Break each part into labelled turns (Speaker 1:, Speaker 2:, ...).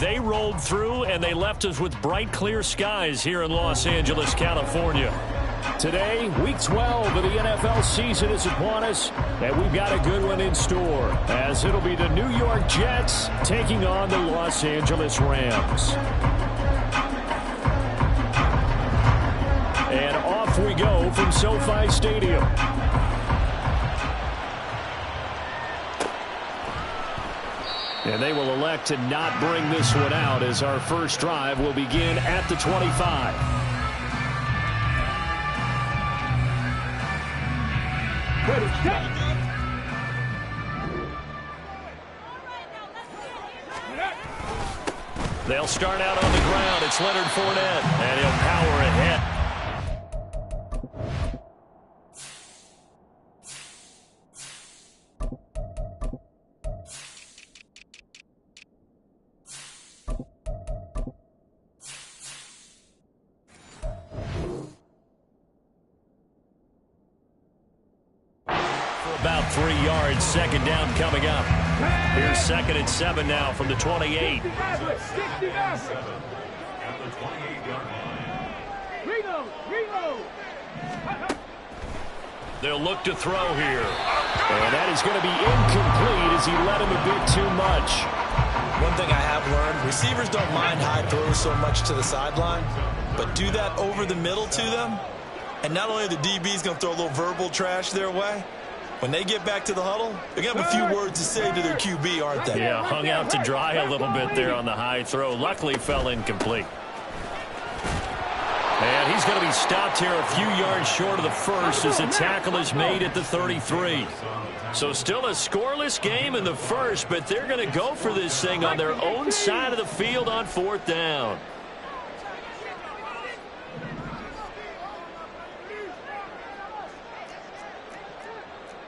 Speaker 1: they rolled through, and they left us with bright, clear skies here in Los Angeles, California. Today, Week 12 of the NFL season is upon us, and we've got a good one in store, as it'll be the New York Jets taking on the Los Angeles Rams. And off we go from SoFi Stadium. And they will elect to not bring this one out, as our first drive will begin at the 25. They'll start out on the ground. It's Leonard Fournette, and he'll power ahead. About 3 yards, second down coming up. Here's 2nd and 7 now from the 28. They'll look to throw here. And that is going to be incomplete as he led him a bit too much.
Speaker 2: One thing I have learned, receivers don't mind high throws so much to the sideline, but do that over the middle to them, and not only the DB's going to throw a little verbal trash their way, when they get back to the huddle, they're going to have a few words to say to their QB, aren't they?
Speaker 1: Yeah, hung out to dry a little bit there on the high throw. Luckily fell incomplete. And he's going to be stopped here a few yards short of the first as the tackle is made at the 33. So still a scoreless game in the first, but they're going to go for this thing on their own side of the field on 4th down.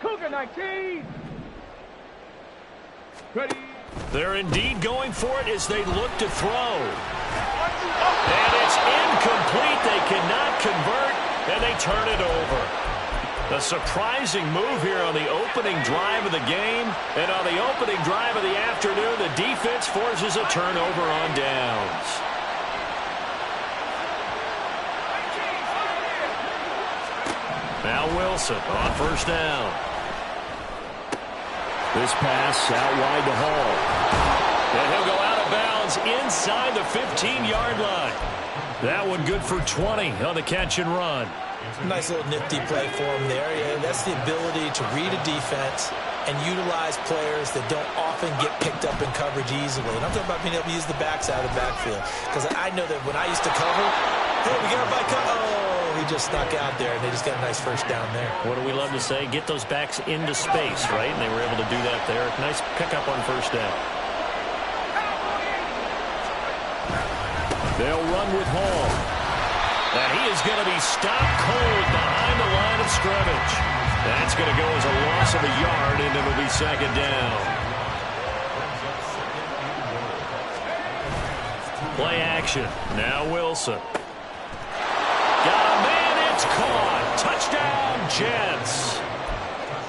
Speaker 3: Cougar 19. Ready.
Speaker 1: They're indeed going for it as they look to throw. And it's incomplete. They cannot convert, and they turn it over. A surprising move here on the opening drive of the game. And on the opening drive of the afternoon, the defense forces a turnover on downs. Now Wilson on 1st down. This pass out wide to Hall. And he'll go out of bounds inside the 15-yard line. That one good for 20 on the catch and run.
Speaker 2: Nice little nifty play for him there. Yeah, that's the ability to read a defense and utilize players that don't often get picked up in coverage easily. And I'm talking about being able to use the backs out of the backfield. Because I know that when I used to cover, hey, we got a bike. Oh, he just snuck out there, and they just got a nice first down there.
Speaker 1: What do we love to say? Get those backs into space, right? And they were able to do that there. Nice pickup on 1st down. They'll run with Hall. And he is going to be stopped cold behind the line of scrimmage. That's going to go as a loss of a yard, and it'll be 2nd down. Play action. Now Wilson. Got a man. It's caught. Touchdown, Jets.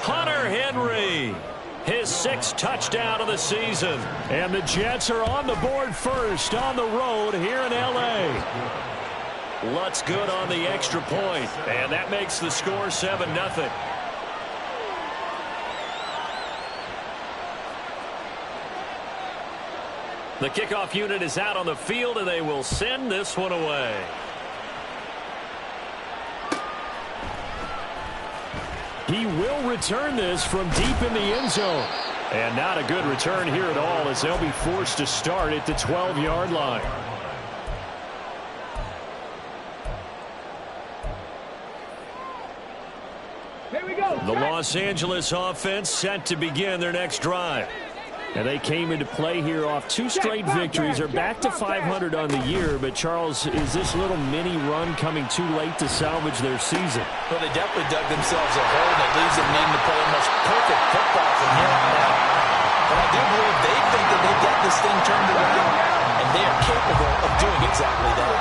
Speaker 1: Hunter Henry. His 6th touchdown of the season. And the Jets are on the board first on the road here in L.A. Lutz good on the extra point. And that makes the score 7-0. The kickoff unit is out on the field, and they will send this one away. He will return this from deep in the end zone. And not a good return here at all, as they'll be forced to start at the 12-yard line.
Speaker 3: Here we go.
Speaker 1: The Los Angeles offense set to begin their next drive. And they came into play here off 2 straight victories. They're back to 500 on the year. But, Charles, is this little mini run coming too late to salvage their season?
Speaker 2: Well, they definitely dug themselves a hole that leaves them needing to play almost perfect football from here on out. But I do believe they think that they've got this thing turned around, and they are capable of doing exactly that.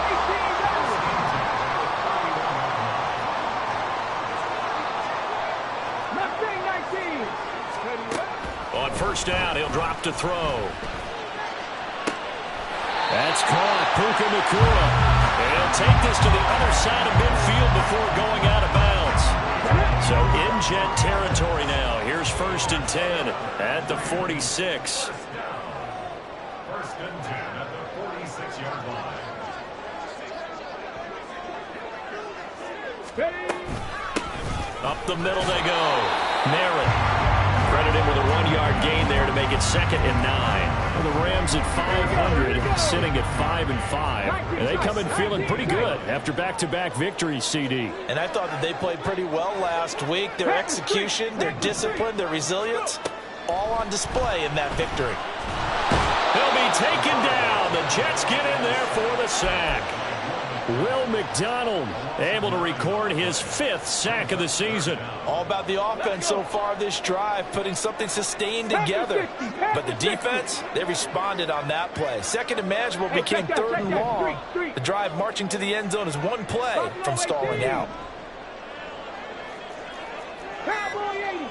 Speaker 2: On 1st down, he'll drop to throw.
Speaker 1: That's caught. Puka Nacua. He'll take this to the other side of midfield before going out of bounds. So in Jet territory now. Here's 1st and 10 at the 46.
Speaker 4: 1st and 10 at the 46-yard line.
Speaker 1: Up the middle they go. Merritt. Credit him with a 1-yard gain there to make it 2nd and 9. Well, the Rams at 500, sitting at 5-5. And they come in feeling pretty good after back-to-back victories, CD.
Speaker 2: And I thought that they played pretty well last week. Their execution, their discipline, their resilience, all on display in that victory.
Speaker 1: He'll be taken down. The Jets get in there for the sack. Will McDonald able to record his 5th sack of the season.
Speaker 2: All about the offense so far this drive, putting something sustained together. But the defense, they responded on that play. 2nd and manageable became 3rd and long. The drive marching to the end zone is one play from stalling out.
Speaker 3: Cowboy 80.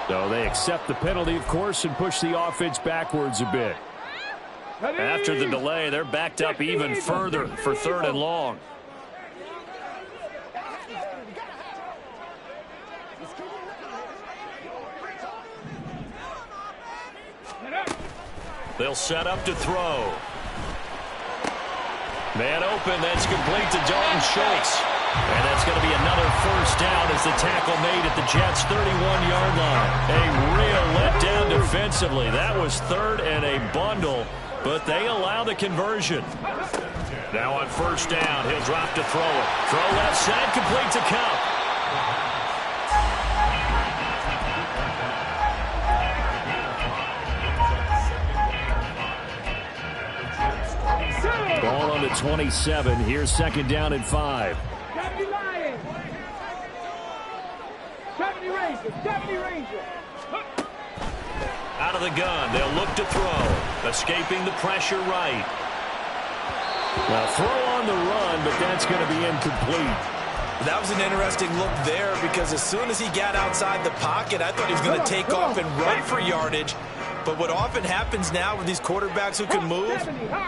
Speaker 1: So they accept the penalty, of course, and push the offense backwards a bit. After the delay, they're backed up even further for 3rd and long. They'll set up to throw. Man open, that's complete to Dalton Schultz. And that's going to be another 1st down as the tackle made at the Jets' 31-yard line. A real letdown defensively. That was 3rd and a bundle, but they allow the conversion. Now on 1st down, he'll drop to throw it. Throw left side, complete to Cup. Ball on the 27. Here's 2nd down and 5.
Speaker 3: 70 Lions. 70 Rangers. 70 Rangers.
Speaker 1: Out of the gun. They'll look to throw. Escaping the pressure right. Now throw on the run, but that's going to be incomplete.
Speaker 2: That was an interesting look there because as soon as he got outside the pocket, I thought he was going to take off and run for yardage. But what often happens now with these quarterbacks who can move,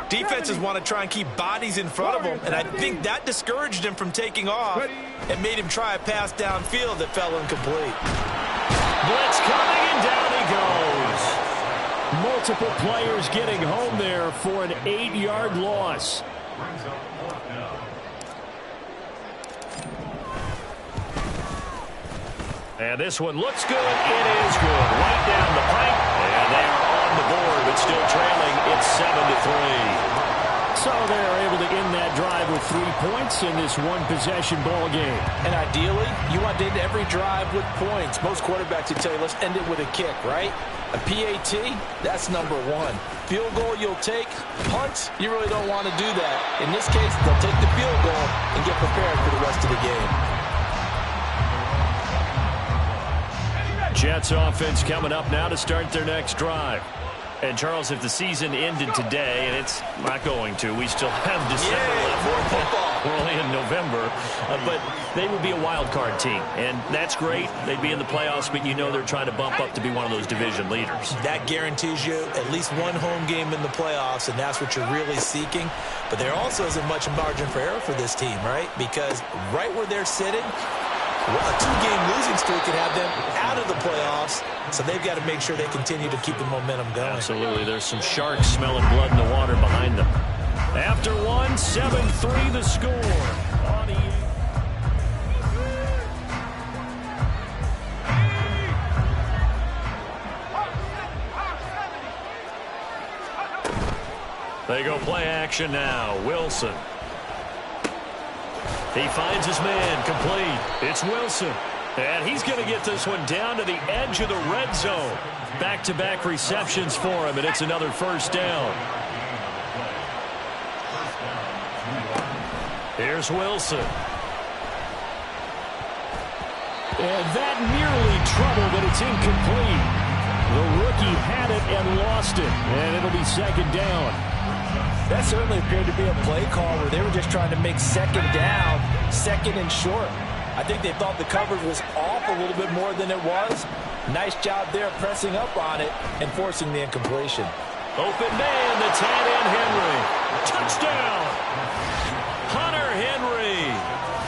Speaker 2: defenses want to try and keep bodies in front of them, and I think that discouraged him from taking off and made him try a pass downfield that fell incomplete.
Speaker 1: Blitz coming, and down he goes. Multiple players getting home there for an 8-yard loss. And this one looks good. It is good. Right down the pipe. And they are on the board, but still trailing. It's 7-3. So they're able to end that drive with 3 points in this one-possession ball game.
Speaker 2: And ideally, you want to end every drive with points. Most quarterbacks would tell you, let's end it with a kick, right? A PAT, that's number 1. Field goal you'll take. Punts, you really don't want to do that. In this case, they'll take the field goal and get prepared for the rest of the game.
Speaker 1: Jets offense coming up now to start their next drive. And, Charles, if the season ended today, and it's not going to, we still have December left.
Speaker 2: More football.
Speaker 1: We're only in November. But they would be a wild card team. And that's great. They'd be in the playoffs, but you know they're trying to bump up to be one of those division leaders.
Speaker 2: That guarantees you at least one home game in the playoffs, and that's what you're really seeking. But there also isn't much margin for error for this team, right? Because right where they're sitting, a 2-game losing streak could have them out of the playoffs, so they've got to make sure they continue to keep the momentum going.
Speaker 1: Absolutely. There's some sharks smelling blood in the water behind them. After one, 7-3 the score. On They go play action now. Wilson. He finds his man, complete. It's Wilson. And he's going to get this one down to the edge of the red zone. Back-to-back receptions for him, and it's another 1st down. Here's Wilson. And that nearly trouble, but it's incomplete. The rookie had it and lost it, and it'll be 2nd down.
Speaker 2: That certainly appeared to be a play call where they were just trying to make 2nd down, 2nd and short. I think they thought the coverage was off a little bit more than it was. Nice job there pressing up on it and forcing the incompletion.
Speaker 1: Open man, the tight end Henry. Touchdown! Hunter Henry.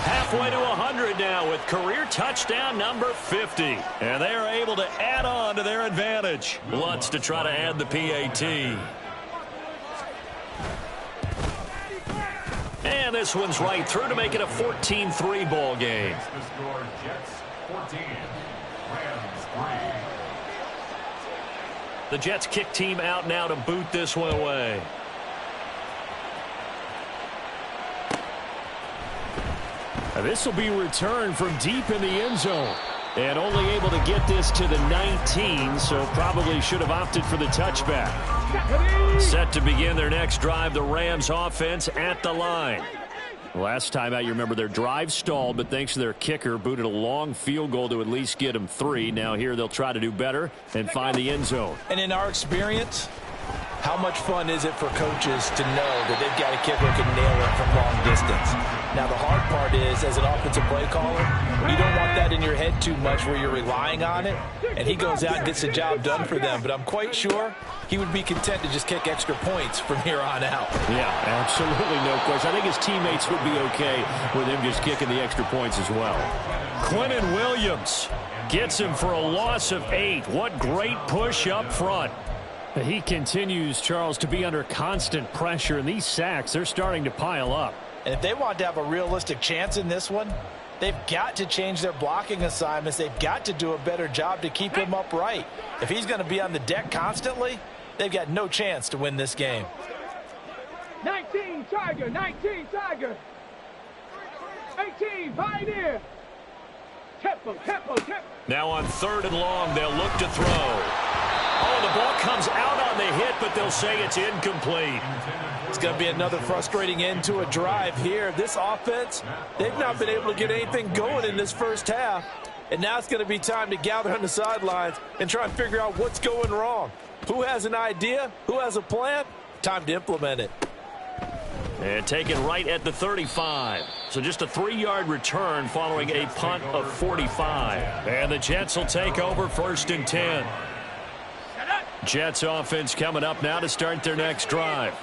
Speaker 1: Halfway to 100 now with career touchdown number 50. And they are able to add on to their advantage. Lutz to try to add the PAT. And this one's right through to make it a 14-3 ball game.
Speaker 4: The score, Jets 14, Rams 3.
Speaker 1: The Jets kick team out now to boot this one away.
Speaker 5: This will be returned from deep in the end zone. And only able to get this to the 19, so probably should have opted for the touchback. Set to begin their next drive, the Rams offense at the line. Last time out, you remember their drive stalled, but thanks to their kicker, booted a long field goal to at least get them 3. Now here they'll try to do better and find the end zone.
Speaker 2: And in our experience, how much fun is it for coaches to know that they've got a kicker who can nail it from long distance? Now, the hard part is, as an offensive play caller, you don't want that in your head too much where you're relying on it, and he goes out and gets the job done for them. But I'm quite sure he would be content to just kick extra points from here on out.
Speaker 5: Yeah, absolutely no question. I think his teammates would be okay with him just kicking the extra points as well.
Speaker 1: Quinnen Williams gets him for a loss of 8. What great push up front.
Speaker 5: He continues, Charles, to be under constant pressure, and these sacks, they're starting to pile up.
Speaker 2: And if they want to have a realistic chance in this one, they've got to change their blocking assignments. They've got to do a better job to keep him upright. If he's going to be on the deck constantly, they've got no chance to win this game.
Speaker 3: 19 Tiger, 19 Tiger. 18 Pioneer. Tempo.
Speaker 1: Now on 3rd and long, they'll look to throw. Oh, the ball comes out on the hit, but they'll say it's incomplete.
Speaker 2: It's going to be another frustrating end to a drive here. This offense, they've not been able to get anything going in this first half. And now it's going to be time to gather on the sidelines and try and figure out what's going wrong. Who has an idea? Who has a plan? Time to implement it.
Speaker 1: And taken right at the 35. So just a 3-yard return following a punt of 45. And the Jets will take over 1st and 10. Jets offense coming up now to start their next drive.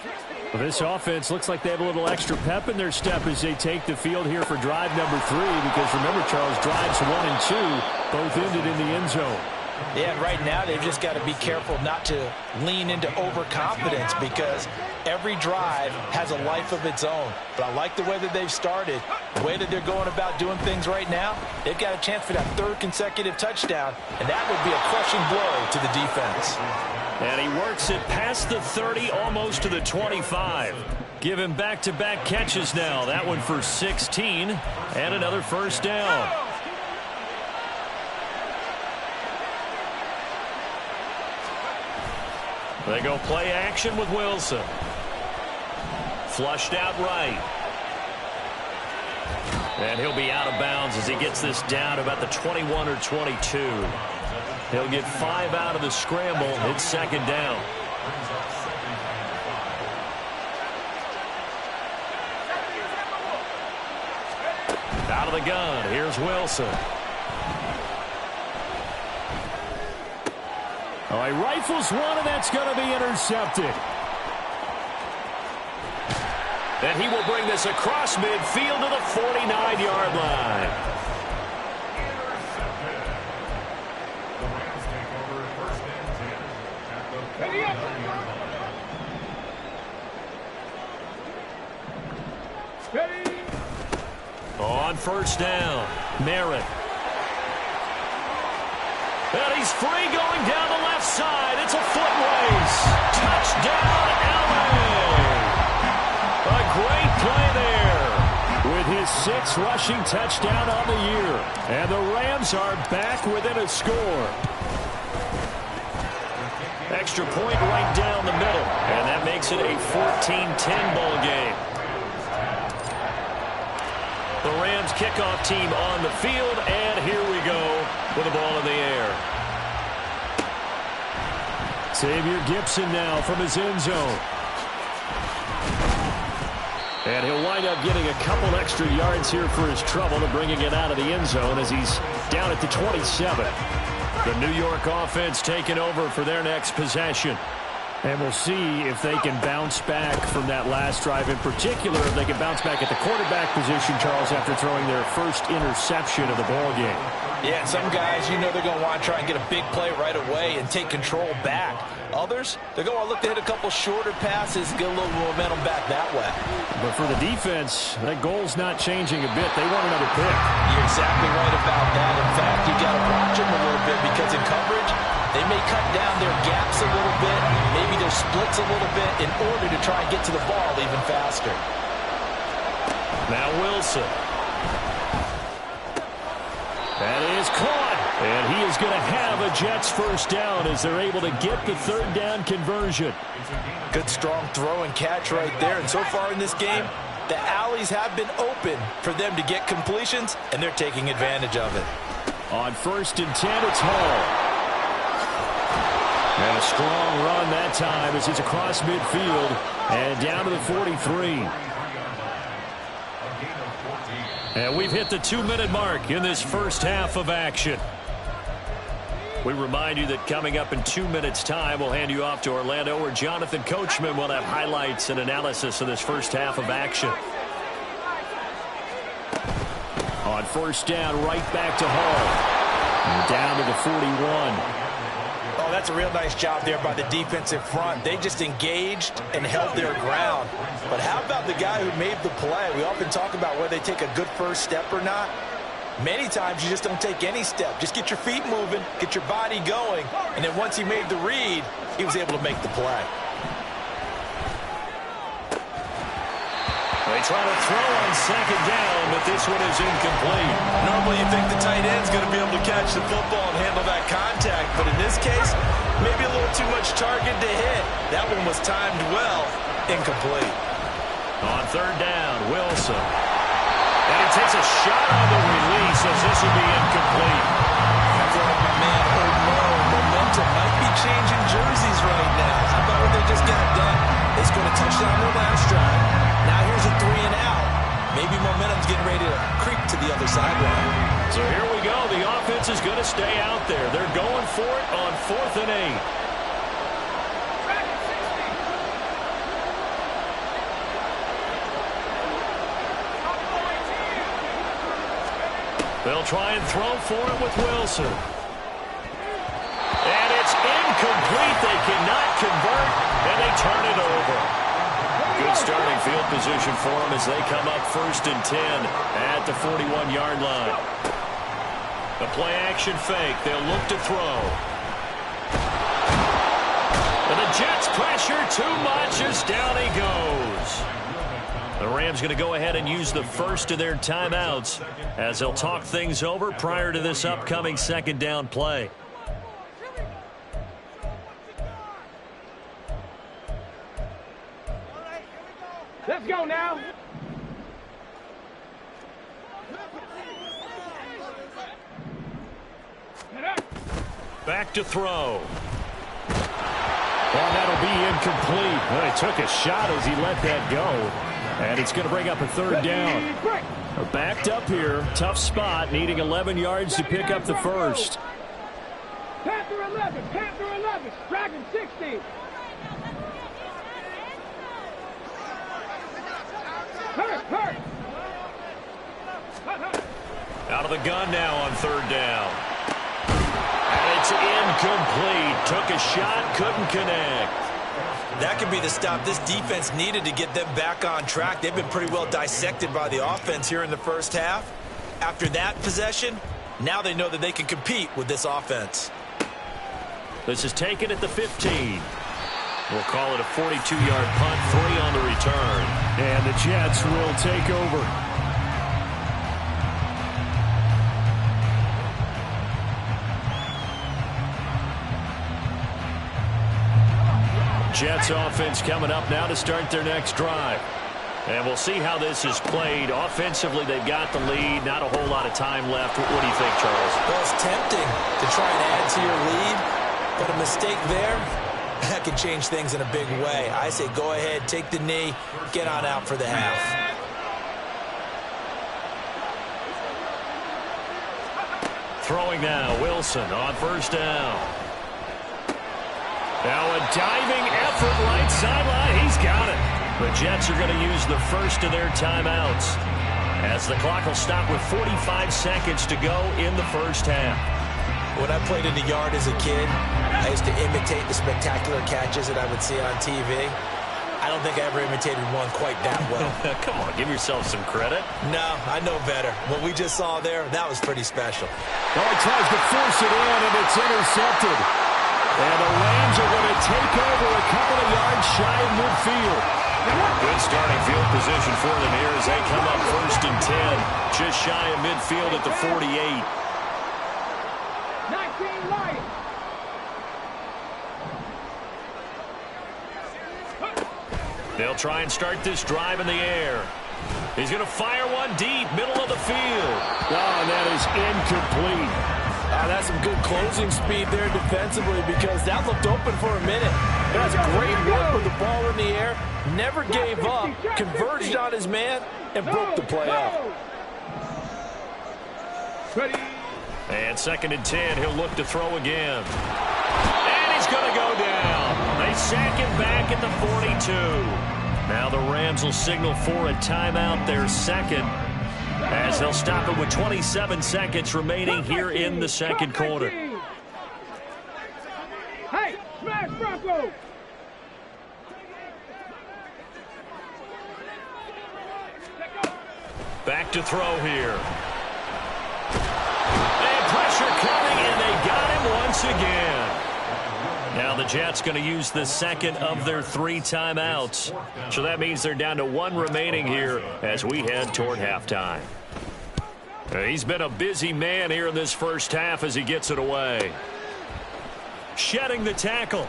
Speaker 5: Well, this offense looks like they have a little extra pep in their step as they take the field here for drive number 3. Because remember, Charles, drives 1 and 2 both ended in the end zone.
Speaker 2: Yeah, and right now they've just got to be careful not to lean into overconfidence because every drive has a life of its own. But I like the way that they've started, the way that they're going about doing things right now. They've got a chance for that 3rd consecutive touchdown, and that would be a crushing blow to the defense.
Speaker 1: And he works it past the 30, almost to the 25. Give him back-to-back catches now. That one for 16, and another 1st down. They go play action with Wilson. Flushed out right. And he'll be out of bounds as he gets this down about the 21 or 22. He'll get 5 out of the scramble. It's 2nd down. Out of the gun. Here's Wilson.
Speaker 5: Oh, he rifles one, and that's going to be intercepted.
Speaker 1: And he will bring this across midfield to the 49-yard line.
Speaker 4: Intercepted. The Rams take over 1st and 10 at the 49-yard line.
Speaker 1: On 1st down, Merritt. And he's free going down the left side. It's a foot race. Touchdown, LA. A great play there.
Speaker 5: With his 6th rushing touchdown on the year. And the Rams are back within a score.
Speaker 1: Extra point right down the middle. And that makes it a 14-10 ball game. The Rams kickoff team on the field, and here we go with the ball in the air.
Speaker 5: Xavier Gipson now from his end zone. And he'll wind up getting a couple extra yards here for his trouble to bringing it out of the end zone as he's down at the 27. The New York offense taking over for their next possession. And we'll see if they can bounce back from that last drive. In particular, if they can bounce back at the quarterback position, Charles, after throwing their first interception of the ballgame.
Speaker 2: Yeah, some guys, you know they're going to want to try and get a big play right away and take control back. Others, they're going to look to hit a couple shorter passes, get a little momentum back that way.
Speaker 5: But for the defense, that goal's not changing a bit. They want another pick.
Speaker 2: You're exactly right about that. In fact, you got to watch them a little bit because in coverage, they may cut down their gaps a little bit, maybe their splits a little bit in order to try and get to the ball even faster.
Speaker 5: Now Wilson. That is caught. And he is going to have a Jets first down as they're able to get the third down conversion.
Speaker 2: Good strong throw and catch right there. And so far in this game, the alleys have been open for them to get completions, and they're taking advantage of it.
Speaker 5: On 1st and 10, it's Hall. And a strong run that time as he's across midfield and down to the 43. And we've hit the 2-minute mark in this first half of action. We remind you that coming up in 2 minutes' time, we'll hand you off to Orlando, where Jonathan Coachman will have highlights and analysis of this first half of action. On 1st down, right back to Hall. And down to the 41.
Speaker 2: Oh, that's a real nice job there by the defensive front. They just engaged and held their ground. But how about the guy who made the play? We often talk about whether they take a good first step or not. Many times you just don't take any step. Just get your feet moving, get your body going, and then once he made the read, he was able to make the play.
Speaker 5: They try to throw on 2nd down, but this one is incomplete.
Speaker 2: Normally you think the tight end's going to be able to catch the football and handle that contact, but in this case, maybe a little too much target to hit. That one was timed well, incomplete.
Speaker 5: On 3rd down, Wilson. And he takes a shot on the release as this will be incomplete.
Speaker 2: I feel like my man momentum might be changing jerseys right now. How about what they just got done? They scored a touchdown on their last drive. Now here's a 3 and out. Maybe momentum's getting ready to creep to the other sideline.
Speaker 5: So here we go. The offense is going to stay out there. They're going for it on 4th and 8. They'll try and throw for it with Wilson. And it's incomplete. They cannot convert, and they turn it over. Good starting field position for them as they come up 1st and 10 at the 41-yard line. The play-action fake. They'll look to throw. And the Jets pressure too much as down he goes. The Rams going to go ahead and use the first of their timeouts as they'll talk things over prior to this upcoming 2nd down play.
Speaker 3: Let's go now.
Speaker 5: Back to throw. Well, that'll be incomplete. Well, he took a shot as he let that go. And it's going to bring up a 3rd down. They're backed up here. Tough spot, needing 11 yards to pick up the first.
Speaker 3: Panther 11, Panther 11, Dragon 60. Hurt.
Speaker 5: Out of the gun now on 3rd down. And it's incomplete. Took a shot, couldn't connect.
Speaker 2: That could be the stop this defense needed to get them back on track. They've been pretty well dissected by the offense here in the first half. After that possession, now they know that they can compete with this offense.
Speaker 5: This is taken at the 15. We'll call it a 42-yard punt, 3 on the return. And the Jets will take over. Jets offense coming up now to start their next drive. And we'll see how this is played. Offensively, they've got the lead. Not a whole lot of time left. What do you think, Charles?
Speaker 2: Well, it's tempting to try and add to your lead, but a mistake there, that can change things in a big way. I say go ahead, take the knee, get on out for the half.
Speaker 1: Throwing now, Wilson on first down. Now a diving effort right sideline. He's got it. The Jets are going to use the first of their timeouts, as the clock will stop with 45 seconds to go in the first half.
Speaker 2: When I played in the yard as a kid, I used to imitate the spectacular catches that I would see on TV. I don't think I ever imitated one quite that well.
Speaker 1: Come on, give yourself some credit.
Speaker 2: No, I know better. What we just saw there, that was pretty special.
Speaker 5: Well, he tries to force it in, and it's intercepted. And the Rams are going to take over a couple of yards shy of midfield.
Speaker 1: Good starting field position for them here as they come up first and 10. Just shy of midfield at the 48.
Speaker 3: 19 Lions.
Speaker 1: They'll try and start this drive in the air. He's going to fire one deep, middle of the field.
Speaker 5: Oh, and that is incomplete.
Speaker 6: That's some good closing speed there defensively, because that looked open for a minute. That's great work with the ball in the air. Never gave up, converged on his man, and broke the play up.
Speaker 1: And second and 10, he'll look to throw again. And he's going to go down. They sack him back at the 42. Now the Rams will signal for a timeout, their second, as they'll stop it with 27 seconds remaining here in the second quarter.
Speaker 3: Hey, smash Bronco!
Speaker 1: Back to throw here. And pressure coming, and they got him once again. Now the Jets going to use the second of their 3 timeouts. So that means they're down to 1 remaining here as we head toward halftime. He's been a busy man here in this first half as he gets it away. Shedding the tackle.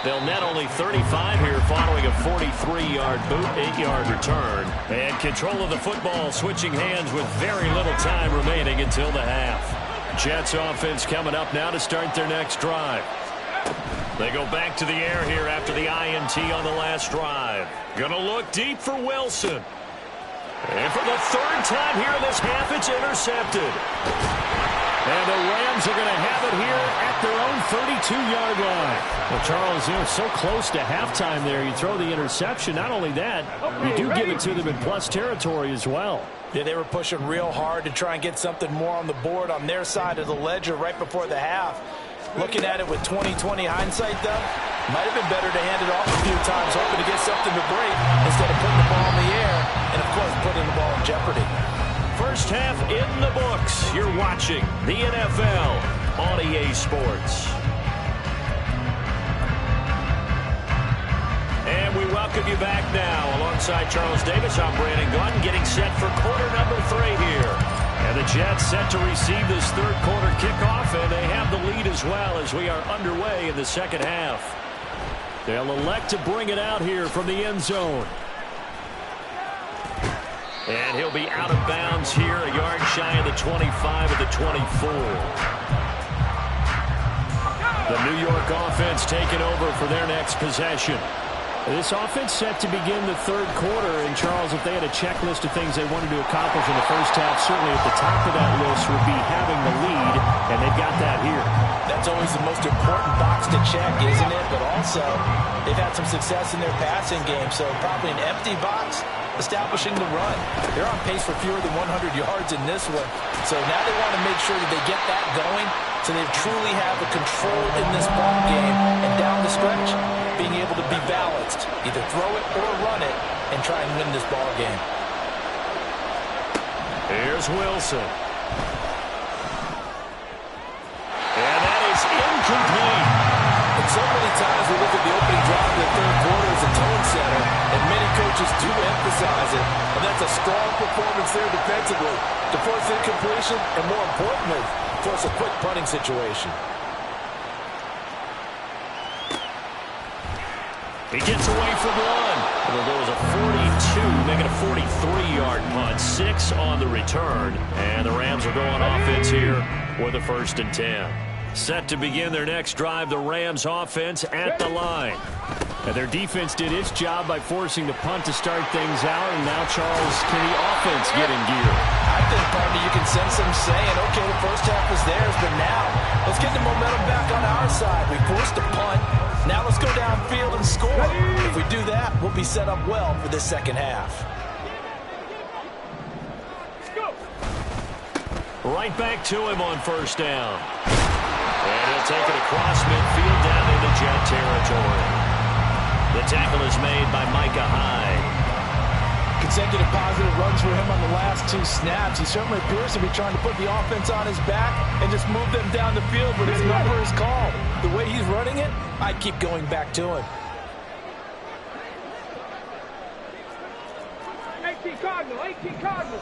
Speaker 1: They'll net only 35 here following a 43-yard boot, 8-yard return. And control of the football switching hands with very little time remaining until the half. Jets offense coming up now to start their next drive. They go back to the air here after the INT on the last drive. Gonna look deep for Wilson. And for the 3rd time here in this half, it's intercepted.
Speaker 5: And the Rams are going to have it here at their own 32-yard line. Well, Charles, you know, so close to halftime there. You throw the interception. Not only that, you do give it to them in plus territory as well.
Speaker 6: Yeah, they were pushing real hard to try and get something more on the board on their side of the ledger right before the half. Looking at it with 20/20 hindsight, though, might have been better to hand it off a few times, hoping to get something to break instead of putting the ball in the air and, of course, putting the ball in jeopardy.
Speaker 1: First half in the books. You're watching the NFL on EA Sports. And we welcome you back now. Alongside Charles Davis, I'm Brandon Gunn, getting set for quarter number 3 here. And the Jets set to receive this 3rd quarter kickoff, and they have the lead as well as we are underway in the second half. They'll elect to bring it out here from the end zone. And he'll be out of bounds here, a yard shy of the 25 at the 24. The New York offense taking over for their next possession.
Speaker 5: This offense set to begin the 3rd quarter, and Charles, if they had a checklist of things they wanted to accomplish in the first half, certainly at the top of that list would be having the lead, and they've got that here.
Speaker 6: That's always the most important box to check, isn't it? But also, they've had some success in their passing game, so probably an empty box, establishing the run. They're on pace for fewer than 100 yards in this one, so now they want to make sure that they get that going, so they truly have a control in this ball game, and down the stretch, being able to be balanced, either throw it or run it, and try and win this ball game.
Speaker 1: Here's Wilson. And that is incomplete.
Speaker 6: And so many times we look at the opening drive of the 3rd quarter as a tone setter, and many coaches do emphasize it, and that's a strong performance there defensively to force incompletion, and more importantly, force a quick punting situation.
Speaker 1: He gets away from one. It'll go as a 42, making a 43-yard punt. 6 on the return. And the Rams will go on offense here with a 1st and 10. Set to begin their next drive, the Rams offense at the line.
Speaker 5: And their defense did its job by forcing the punt to start things out. And now, Charles, can the offense get in gear?
Speaker 6: I think, partner, you can sense them saying, okay, the first half was theirs, but now let's get the momentum back on our side. We forced a punt. Now let's go downfield and score. If we do that, we'll be set up well for this second half.
Speaker 1: Right back to him on first down. And he'll take it across midfield down into Jet territory. The tackle is made by Micah Hyde.
Speaker 6: Consecutive positive runs for him on the last 2 snaps. He certainly appears to be trying to put the offense on his back and just move them down the field when his number is called. The way he's running it, I keep going back to him.
Speaker 3: 18 Cardinal, 18 Cardinal.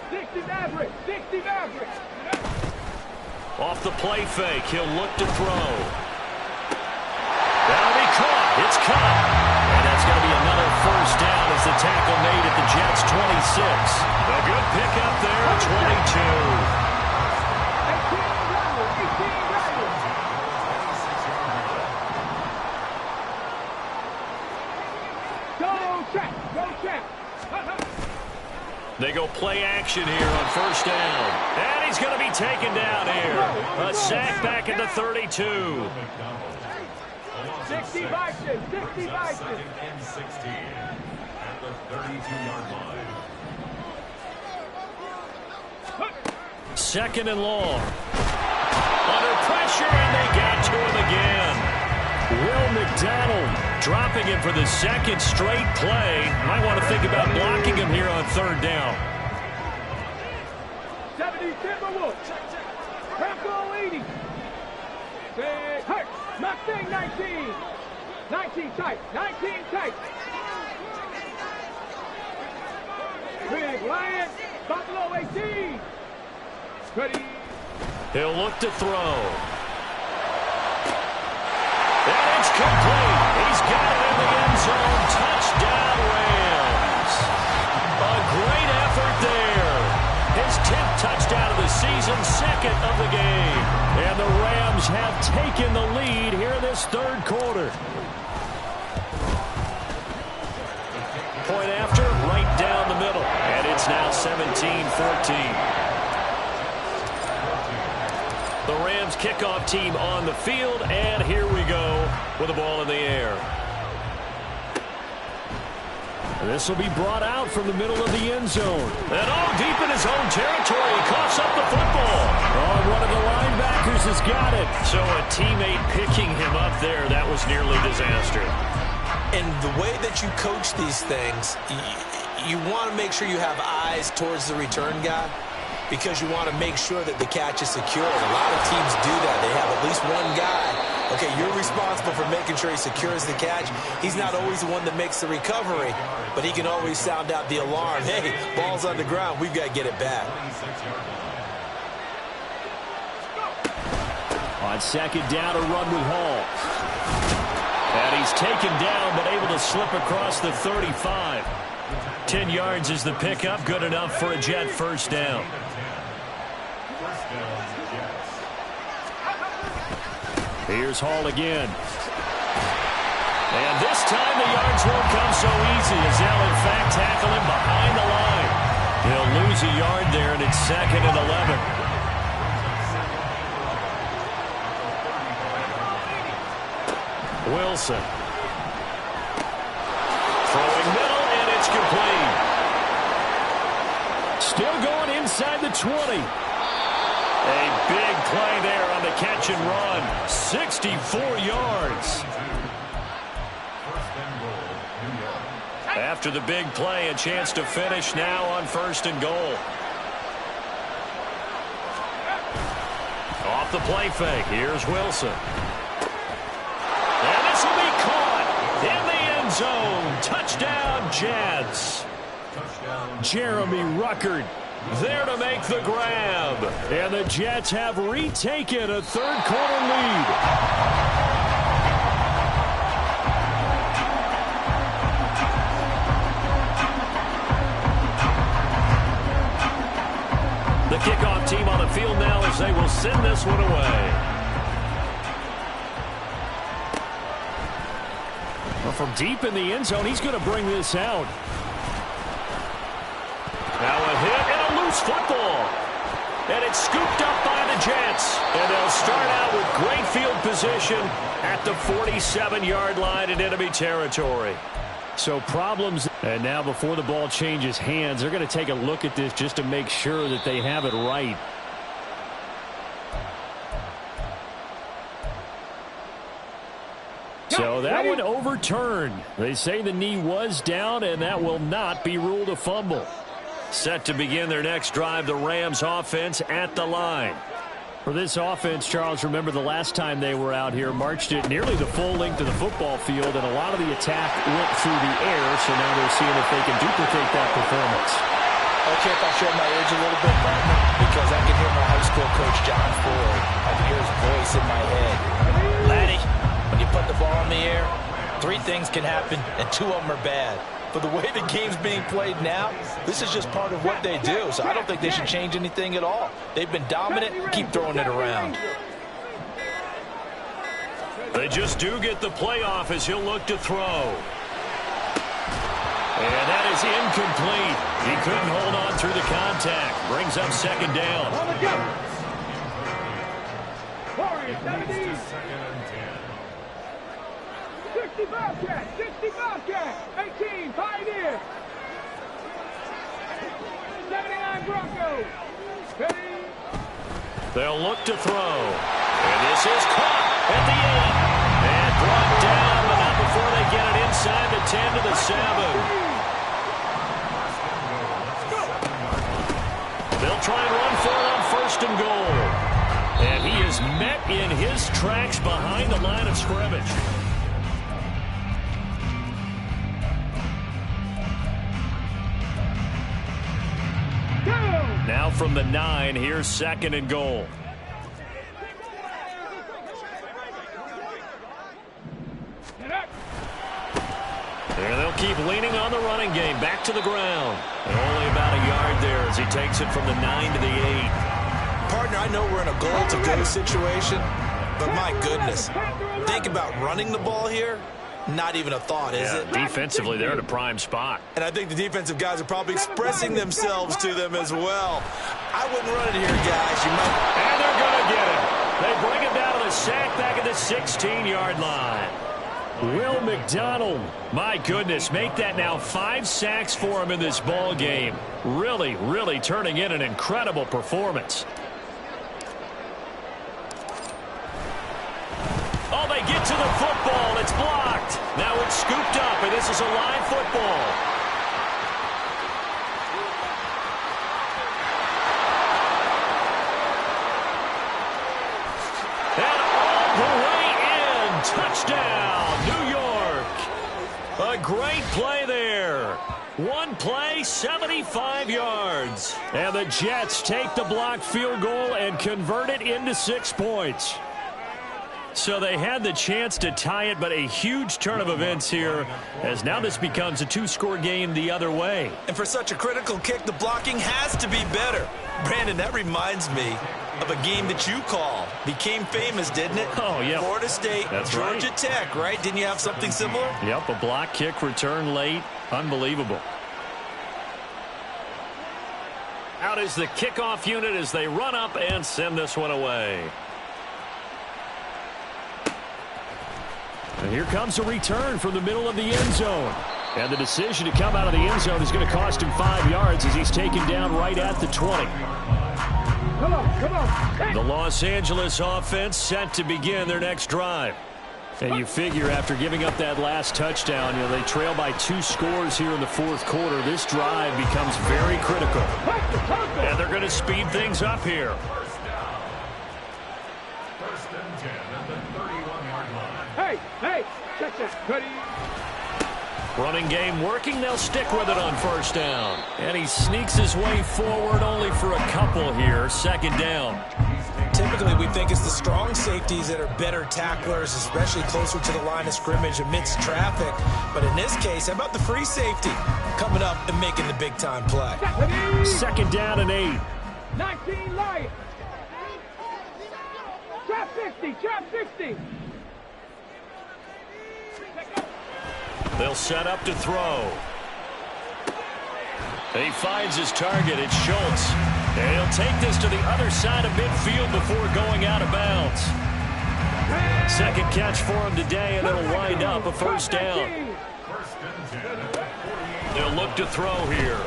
Speaker 3: 60 Maverick, 60 Maverick.
Speaker 1: Off the play fake, he'll look to throw. That'll be caught. It's caught. And that's going to be another first down as the tackle made at the Jets' 26. A good pickup there at 22.
Speaker 3: 18 Go check, go check.
Speaker 1: They go play action here on first down. And he's going to be taken down here. A sack back at the 32.
Speaker 3: 60 Vikings, 60 Vikings.
Speaker 4: And 16 at the 32-yard line.
Speaker 1: Second and long. Under pressure, and they got to him again. Will McDonald dropping him for the second straight play. Might want to think about blocking him here on third down.
Speaker 3: 70 Timberwolves. Rambo 80. Big hurt. Mustang 19. 19 tight. 19 tight. Big Lion. Buffalo 18. Ready.
Speaker 1: He'll look to throw. And it's complete. He's got it in the end zone. Touchdown, Rams. A great effort there. His 10th touchdown of the season, second of the game. And the Rams have taken the lead here in this third quarter. Point after, right down the middle. And it's now 17-14. The Rams kickoff team on the field, and here we go with the ball in the air. This will be brought out from the middle of the end zone. And deep in his own territory, he coughs up the football. One of the linebackers has got it. So a teammate picking him up there, that was nearly disaster.
Speaker 2: And the way that you coach these things, you want to make sure you have eyes towards the return guy, because you want to make sure that the catch is secure. And a lot of teams do that. They have at least one guy. Okay, you're responsible for making sure he secures the catch. He's not always the one that makes the recovery, but he can always sound out the alarm. Hey, ball's on the ground. We've got to get it back.
Speaker 5: On second down, a run with Hall. And he's taken down, but able to slip across the 35. 10 yards is the pickup. Good enough for a Jet first down. Here's Hall again. And this time the yards won't come so easy as they'll in fact tackle him behind the line. He'll lose a yard there, and it's second and 11. Wilson. Throwing middle, and it's complete. Still going inside the 20. A big play there on the catch and run. 64 yards. After the big play, a chance to finish now on first and goal. Off the play fake, here's Wilson. And this will be caught in the end zone. Touchdown, Jets. Jeremy Ruckert there to make the grab. And the Jets have retaken a third quarter lead. The kickoff team on the field now as they will send this one away. from deep in the end zone, he's going to bring this out. Now a hit and a loose football. And it's scooped up by the Jets. And they'll start out with great field position at the 47-yard line in enemy territory. So problems. And now before the ball changes hands, they're going to take a look at this just to make sure that they have it right. So that one overturned. They say the knee was down, and that will not be ruled a fumble. Set to begin their next drive, the Rams offense at the line. For this offense, Charles, remember the last time they were out here, marched it nearly the full length of the football field, and a lot of the attack went through the air, so now they're seeing if they can duplicate that performance.
Speaker 6: Okay, if I show my age a little bit, partner, because I can hear my high school coach, John Ford. I can hear his voice in my head. Laddie, when you put the ball in the air, 3 things can happen, and 2 of them are bad. But the way the game's being played now, this is just part of what they do. So I don't think they should change anything at all. They've been dominant. Keep throwing it around.
Speaker 1: They just do get the playoff as he'll look to throw. And that is incomplete. He couldn't hold on through the contact. Brings up second down.
Speaker 3: On the go. Warriors, 70. 60 Bobcats, 60 Bobcats, 18 Pioneers, 79 Broncos. Ready?
Speaker 1: They'll look to throw. And this is caught at the 8. And brought down, but not before they get it inside the 10 to the 7. They'll try and run for it on 1st and goal. And he is met in his tracks behind the line of scrimmage. Now from the 9, here's 2nd and goal. And they'll keep leaning on the running game. Back to the ground. And only about a yard there as he takes it from the 9 to the 8.
Speaker 2: Partner, I know we're in a goal-to-go situation, but my goodness, think about running the ball here. Not even a thought, is it?
Speaker 1: Defensively, they're in a prime spot.
Speaker 2: And I think the defensive guys are probably expressing themselves to them as well. I wouldn't run it here, guys. You might.
Speaker 1: And they're going to get it. They bring him down to the sack back at the 16-yard line.
Speaker 5: Will McDonald, my goodness, make that now 5 sacks for him in this ball game. Really, really turning in an incredible performance.
Speaker 1: Oh, they get to the football. It's blocked. Now it's scooped up, and this is a live football. And all the way in. Touchdown, New York. A great play there. One play, 75 yards.
Speaker 5: And the Jets take the blocked field goal and convert it into 6 points.
Speaker 1: So they had the chance to tie it, but a huge turn of events here, as now this becomes a 2-score game the other way.
Speaker 2: And for such a critical kick, the blocking has to be better. Brandon, that reminds me of a game that you call. Became famous, didn't it?
Speaker 1: Oh, yeah.
Speaker 2: Florida State,
Speaker 1: That's
Speaker 2: Georgia
Speaker 1: right.
Speaker 2: Tech, right? Didn't you have something similar?
Speaker 1: Yep, a block kick return late. Unbelievable. Out is the kickoff unit as they run up and send this one away.
Speaker 5: And here comes a return from the middle of the end zone. And the decision to come out of the end zone is going to cost him 5 yards as he's taken down right at the 20.
Speaker 3: Come on.
Speaker 1: The Los Angeles offense set to begin their next drive.
Speaker 5: And you figure after giving up that last touchdown, they trail by 2 scores here in the 4th quarter. This drive becomes very critical.
Speaker 1: And they're going to speed things up here.
Speaker 4: 1st and 10 at the 31-yard line.
Speaker 3: Hey, check that. Ready?
Speaker 1: Running game working. They'll stick with it on 1st down. And he sneaks his way forward only for a couple here. 2nd down.
Speaker 2: Typically, we think it's the strong safeties that are better tacklers, especially closer to the line of scrimmage amidst traffic. But in this case, how about the free safety coming up and making the big-time play?
Speaker 5: 2nd down and 8.
Speaker 3: 19 Lions. Trap 60.
Speaker 1: They'll set up to throw. He finds his target. It's Schultz. And he'll take this to the other side of midfield before going out of bounds. Second catch for him today, and it'll wind up a first down. They'll look to throw here.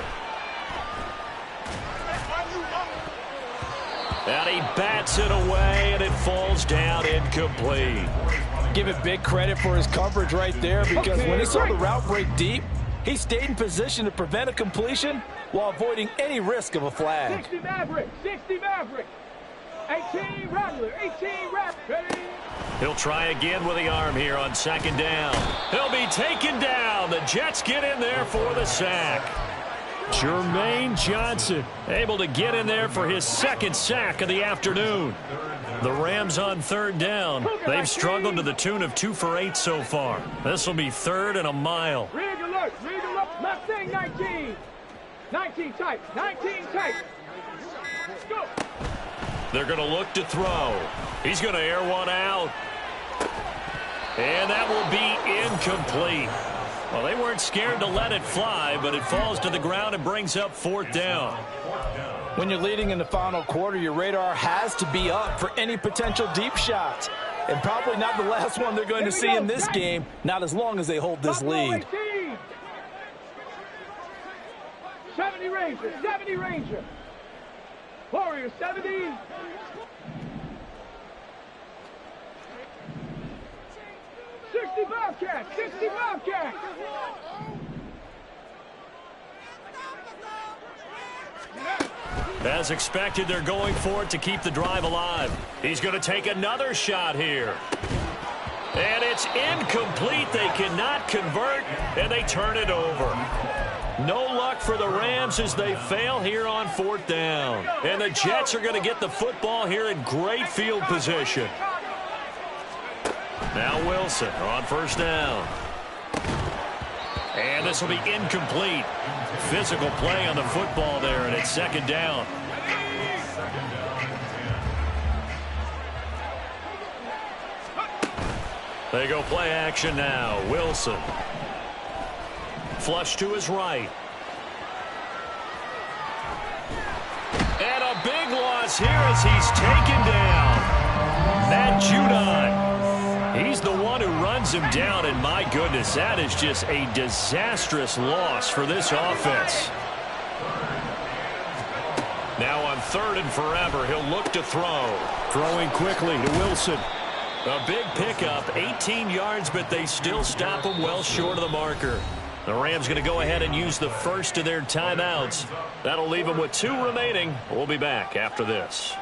Speaker 1: And he bats it away, and it falls down incomplete.
Speaker 6: Give it big credit for his coverage right there, because when he saw the route break deep, he stayed in position to prevent a completion while avoiding any risk of a flag.
Speaker 3: 60 Maverick, 60 Maverick. 18 Rattler, 18 Rattler.
Speaker 1: He'll try again with the arm here on second down. He'll be taken down. The Jets get in there for the sack.
Speaker 5: Jermaine Johnson
Speaker 1: able to get in there for his second sack of the afternoon. The Rams on third down. They've struggled to the tune of 2 for 8 so far. This will be third and a mile.
Speaker 3: Rig alert, left thing 19. 19 tight, 19 tight. Go.
Speaker 1: They're going to look to throw. He's going to air one out. And that will be incomplete. Well, they weren't scared to let it fly, but it falls to the ground and brings up fourth down.
Speaker 6: When you're leading in the final quarter, your radar has to be up for any potential deep shots. And probably not the last one they're going to see in this game, not as long as they hold this lead.
Speaker 3: 70 Ranger, 70 Ranger. Warrior 70. Bobcat, 60 Bobcat.
Speaker 1: As expected, they're going for it to keep the drive alive. He's going to take another shot here. And it's incomplete. They cannot convert, and they turn it over. No luck for the Rams as they fail here on fourth down. And the Jets are going to get the football here in great field position. Now Wilson on first down. And this will be incomplete. Physical play on the football there, and it's second down. They go play action now. Wilson. Flush to his right. And a big loss here as he's taken down. Matt Judon. He's the one who runs him down, and my goodness, that is just a disastrous loss for this offense. Now on third and forever, he'll look to throw.
Speaker 5: Throwing quickly to Wilson.
Speaker 1: A big pickup, 18 yards, but they still stop him well short of the marker. The Rams going to go ahead and use the first of their timeouts. That'll leave them with 2 remaining. We'll be back after this.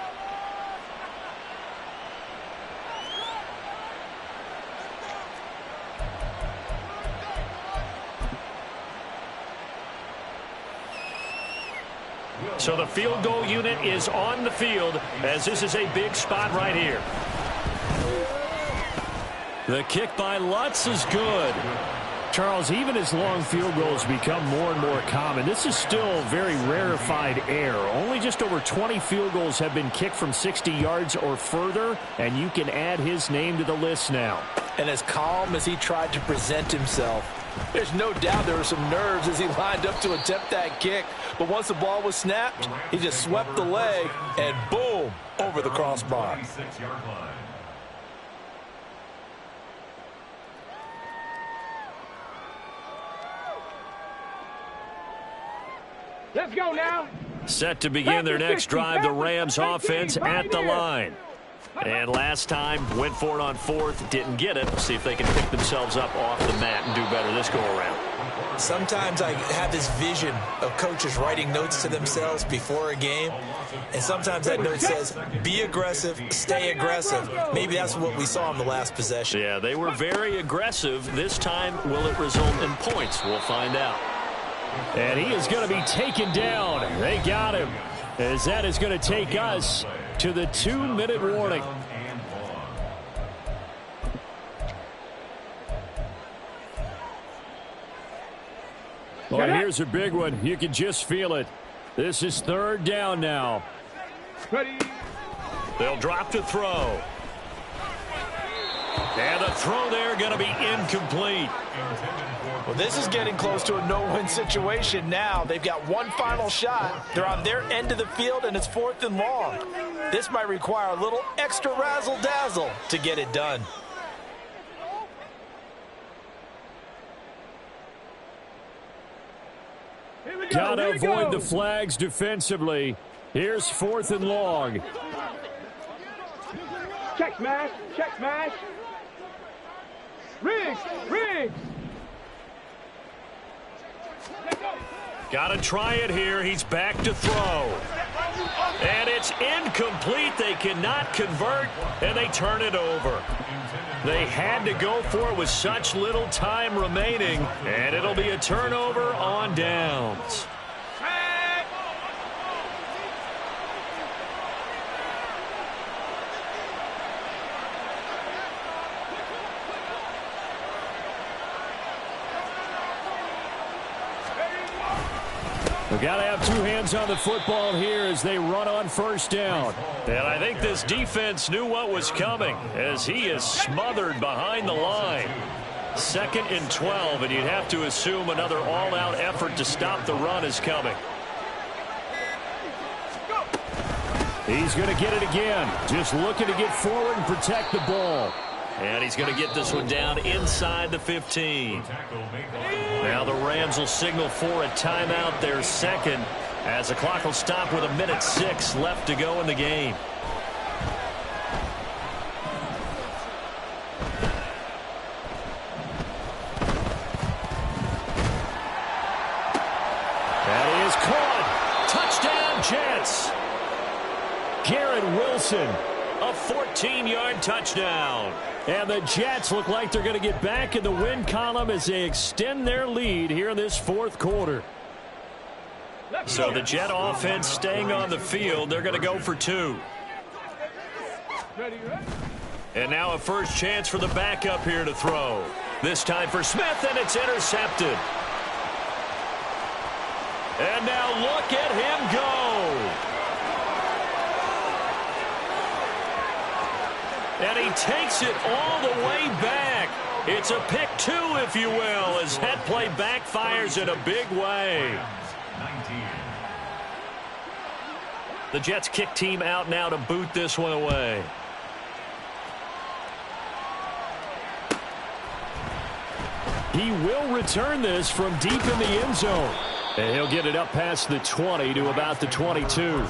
Speaker 1: So the field goal unit is on the field as this is a big spot right here. The kick by Lutz is good.
Speaker 5: Charles, even as long field goals become more and more common, this is still very rarefied air. Only just over 20 field goals have been kicked from 60 yards or further, and you can add his name to the list now.
Speaker 6: And as calm as he tried to present himself, there's no doubt there were some nerves as he lined up to attempt that kick. But once the ball was snapped, he just swept the leg and boom, over the crossbar.
Speaker 3: Let's go now.
Speaker 1: Set to begin their next drive, the Rams offense at the line. And last time, went for it on fourth, didn't get it. See if they can pick themselves up off the mat and do better this go-around.
Speaker 2: Sometimes I have this vision of coaches writing notes to themselves before a game, and sometimes that note says, be aggressive, stay aggressive. Maybe that's what we saw in the last possession.
Speaker 1: Yeah, they were very aggressive. This time, will it result in points? We'll find out.
Speaker 5: And he is going to be taken down. They got him, as that is going to take us to the 2-minute warning. Well, here's a big one. You can just feel it. This is third down now.
Speaker 3: Ready.
Speaker 1: They'll drop to throw. And the throw there going to be incomplete.
Speaker 6: Well, this is getting close to a no-win situation now. They've got one final shot. They're on their end of the field, and it's 4th and long. This might require a little extra razzle-dazzle to get it done.
Speaker 5: Gotta avoid the flags defensively. Here's 4th and long.
Speaker 3: Check smash, check smash. Riggs, Riggs.
Speaker 1: Got to try it here. He's back to throw. And it's incomplete. They cannot convert, and they turn it over. They had to go for it with such little time remaining, and it'll be a turnover on downs.
Speaker 5: We've got to have two hands on the football here as they run on 1st down.
Speaker 1: And I think this defense knew what was coming as he is smothered behind the line. 2nd and 12, and you'd have to assume another all-out effort to stop the run is coming.
Speaker 5: He's going to get it again. Just looking to get forward and protect the ball.
Speaker 1: And he's going to get this one down inside the 15. Now the Rams will signal for a timeout, their 2nd, as the clock will stop with 1:06 left to go in the game.
Speaker 5: That is caught.
Speaker 1: Touchdown, Jets.
Speaker 5: Garrett Wilson.
Speaker 1: A 14-yard touchdown.
Speaker 5: And the Jets look like they're going to get back in the win column as they extend their lead here in this 4th quarter.
Speaker 1: So the Jet offense staying on the field. They're going to go for 2. And now a first chance for the backup here to throw. This time for Smith, and it's intercepted. And now look at him go. And he takes it all the way back. It's a pick 2, if you will, as that play backfires in a big way. The Jets kick team out now to boot this one away.
Speaker 5: He will return this from deep in the end zone. And he'll get it up past the 20 to about the 22.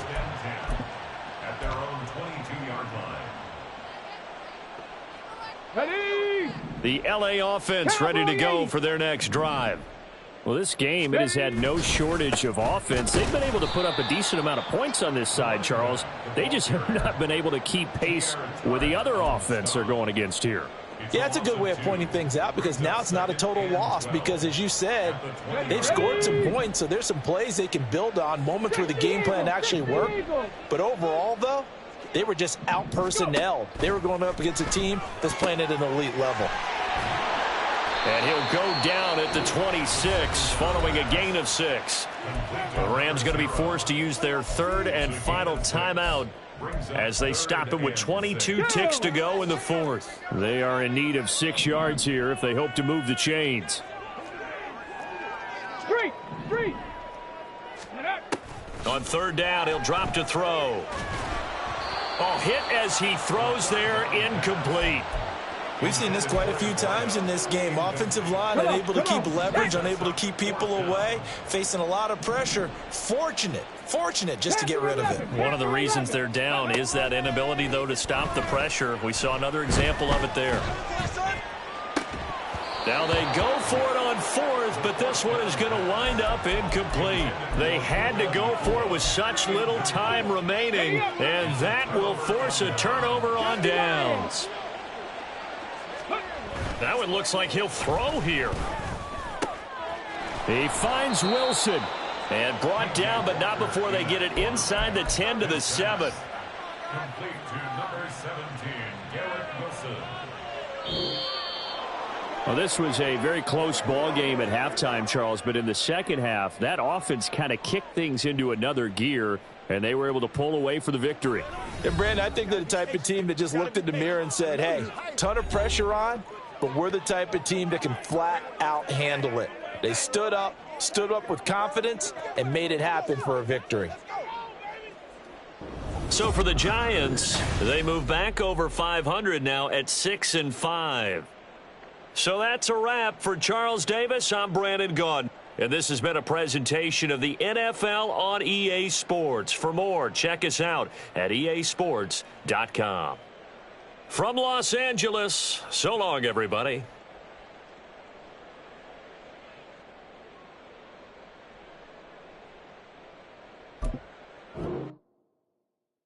Speaker 1: The LA offense ready to go for their next drive.
Speaker 5: Well, this game, it has had no shortage of offense. They've been able to put up a decent amount of points on this side, Charles. They just have not been able to keep pace with the other offense they're going against here.
Speaker 6: Yeah, that's a good way of pointing things out because now it's not a total loss because, as you said, they've scored some points, so there's some plays they can build on, moments where the game plan actually worked. But overall, though, they were just out-personnelled. They were going up against a team that's playing at an elite level.
Speaker 1: And he'll go down at the 26 following a gain of 6. The Rams going to be forced to use their 3rd and final timeout as they stop it with 22 ticks to go in the 4th.
Speaker 5: They are in need of 6 yards here if they hope to move the chains.
Speaker 3: Street.
Speaker 1: On 3rd down, he'll drop to throw. Oh, hit as he throws there, incomplete.
Speaker 2: We've seen this quite a few times in this game. Offensive line unable to keep leverage, unable to keep people away, facing a lot of pressure. Fortunate just to get rid of it.
Speaker 1: One of the reasons they're down is that inability, though, to stop the pressure. We saw another example of it there. Now they go for it on 4th, but this one is going to wind up incomplete. They had to go for it with such little time remaining, and that will force a turnover on downs. That one looks like he'll throw here.
Speaker 5: He finds Wilson.
Speaker 1: And brought down, but not before they get it inside the 10 to the 7.
Speaker 4: Complete to number 17, Garrett Wilson.
Speaker 5: Well, this was a very close ball game at halftime, Charles, but in the second half, that offense kind of kicked things into another gear, and they were able to pull away for the victory.
Speaker 2: And, Brandon, I think they're the type of team that just looked in the mirror and said, hey, ton of pressure on, but we're the type of team that can flat out handle it. They stood up with confidence, and made it happen for a victory.
Speaker 1: So for the Giants, they move back over 500 now at 6-5. So that's a wrap. For Charles Davis, I'm Brandon Gaudin. And this has been a presentation of the NFL on EA Sports. For more, check us out at easports.com. From Los Angeles, so long, everybody.